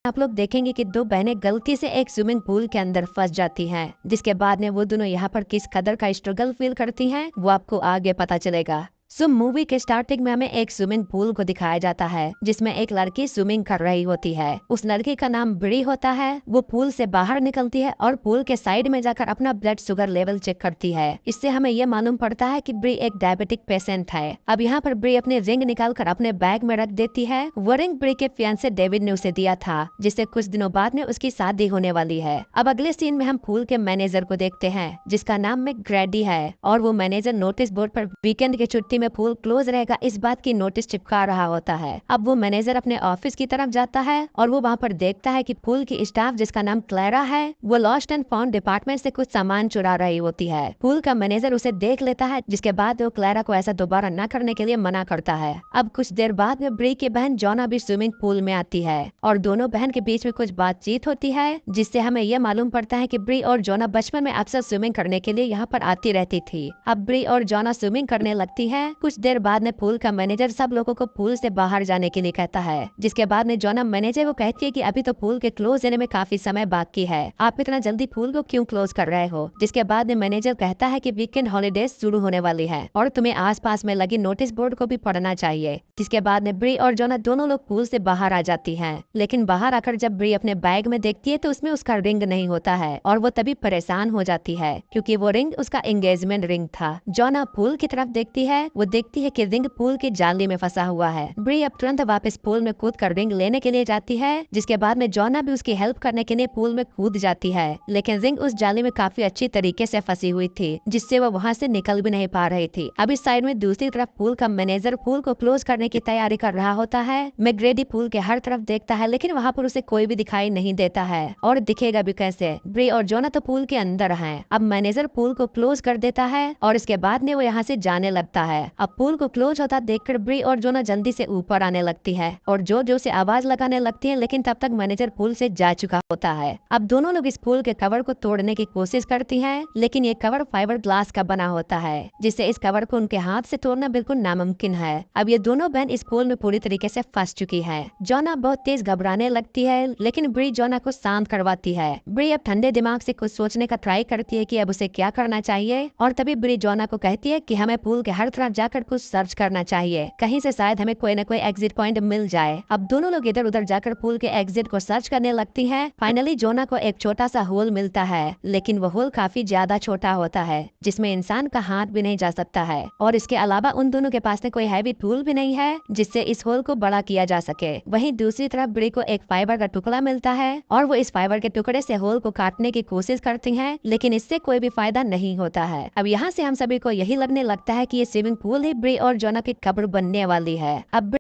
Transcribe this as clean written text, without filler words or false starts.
आप लोग देखेंगे कि दो बहनें गलती से एक स्विमिंग पूल के अंदर फंस जाती हैं, जिसके बाद में वो दोनों यहाँ पर किस कदर का स्ट्रगल फील करती हैं वो आपको आगे पता चलेगा। मूवी के स्टार्टिंग में हमें एक स्विमिंग पूल को दिखाया जाता है जिसमें एक लड़की स्विमिंग कर रही होती है। उस लड़की का नाम ब्री होता है। वो पूल से बाहर निकलती है और पूल के साइड में जाकर अपना ब्लड शुगर लेवल चेक करती है। इससे हमें यह मालूम पड़ता है कि ब्री एक डायबिटिक पेशेंट है। अब यहाँ पर ब्री अपनी रिंग निकालकर अपने बैग में रख देती है। वो रिंग ब्री के फियांसे डेविड ने उसे दिया था, जिससे कुछ दिनों बाद में उसकी शादी होने वाली है। अब अगले सीन में हम पूल के मैनेजर को देखते हैं जिसका नाम में ग्रैडी है, और वो मैनेजर नोटिस बोर्ड पर वीकेंड की छुट्टी में पूल क्लोज रहेगा इस बात की नोटिस चिपका रहा होता है। अब वो मैनेजर अपने ऑफिस की तरफ जाता है और वो वहाँ पर देखता है कि पूल की स्टाफ जिसका नाम क्लैरा है वो लॉस्ट एंड फाउंड डिपार्टमेंट से कुछ सामान चुरा रही होती है। पूल का मैनेजर उसे देख लेता है, जिसके बाद वो क्लैरा को ऐसा दोबारा न करने के लिए मना करता है। अब कुछ देर बाद में ब्री की बहन जोना भी स्विमिंग पूल में आती है और दोनों बहन के बीच में कुछ बातचीत होती है, जिससे हमें यह मालूम पड़ता है कि ब्री और जोना बचपन में अक्सर स्विमिंग करने के लिए यहाँ पर आती रहती थी। अब ब्री और जोना स्विमिंग करने लगती है। कुछ देर बाद में पूल का मैनेजर सब लोगों को पूल से बाहर जाने के लिए कहता है, जिसके बाद में जोना मैनेजर वो कहती है कि अभी तो पूल के क्लोज होने में काफी समय बाकी है, आप इतना जल्दी पूल को क्यों क्लोज कर रहे हो। जिसके बाद में मैनेजर कहता है कि वीकेंड हॉलीडेज शुरू होने वाली है और तुम्हें आसपास में लगी नोटिस बोर्ड को भी पढ़ना चाहिए। जिसके बाद में ब्री और जोना दोनों लोग पूल से बाहर आ जाती हैं, लेकिन बाहर आकर जब ब्री अपने बैग में देखती है तो उसमें उसका रिंग नहीं होता है और वो तभी परेशान हो जाती है क्योंकि वो रिंग उसका एंगेजमेंट रिंग था। जोना पूल की तरफ देखती है, वो देखती है कि रिंग पूल की जाली में फंसा हुआ है। ब्री अब तुरंत वापस पूल में कूद कर रिंग लेने के लिए जाती है, जिसके बाद में जोना भी उसकी हेल्प करने के लिए पूल में कूद जाती है, लेकिन रिंग उस जाली में काफी अच्छी तरीके से फंसी हुई थी, जिससे वो वहाँ से निकल भी नहीं पा रही थी। अब इस साइड में दूसरी तरफ पूल का मैनेजर पूल को क्लोज करने की तैयारी कर रहा होता है। मैग्रेडी पूल के हर तरफ देखता है, लेकिन वहाँ पर उसे कोई भी दिखाई नहीं देता है और दिखेगा भी कैसे। ब्री और जोना तो पूल के अंदर हैं। अब मैनेजर पूल को क्लोज कर देता है और इसके बाद में वो यहाँ से जाने लगता है। अब पूल को क्लोज होता देखकर ब्री और जोना जल्दी से ऊपर आने लगती है और जो जो से आवाज लगाने लगती है, लेकिन तब तक मैनेजर पूल से जा चुका होता है। अब दोनों लोग इस पूल के कवर को तोड़ने की कोशिश करती हैं, लेकिन ये कवर फाइबर ग्लास का बना होता है, जिससे इस कवर को उनके हाथ से तोड़ना बिल्कुल नामुमकिन है। अब ये दोनों बहन इस पूल में पूरी तरीके से फंस चुकी है। जोना बहुत तेज घबराने लगती है, लेकिन ब्री जोना को शांत करवाती है। ब्री अब ठंडे दिमाग से कुछ सोचने का ट्राई करती है कि अब उसे क्या करना चाहिए, और तभी ब्री जोना को कहती है कि हमें पूल के हर तरफ जाकर कुछ सर्च करना चाहिए, कहीं से शायद हमें कोई न कोई एग्जिट पॉइंट मिल जाए। अब दोनों लोग इधर उधर जाकर पूल के एग्जिट को सर्च करने लगती हैं। फाइनली जोना को एक छोटा सा होल मिलता है, लेकिन वो होल काफी ज्यादा छोटा होता है, जिसमें इंसान का हाथ भी नहीं जा सकता है, और इसके अलावा उन दोनों के पास में कोई हैवी टूल भी नहीं है जिससे इस होल को बड़ा किया जा सके। वहीं दूसरी तरफ ब्री को एक फाइबर का टुकड़ा मिलता है और वो इस फाइबर के टुकड़े से होल को काटने की कोशिश करती हैं, लेकिन इससे कोई भी फायदा नहीं होता है। अब यहाँ से हम सभी को यही लगने लगता है कि ये स्विमिंग पूल ही ब्री और जोना की कब्र बनने वाली है। अब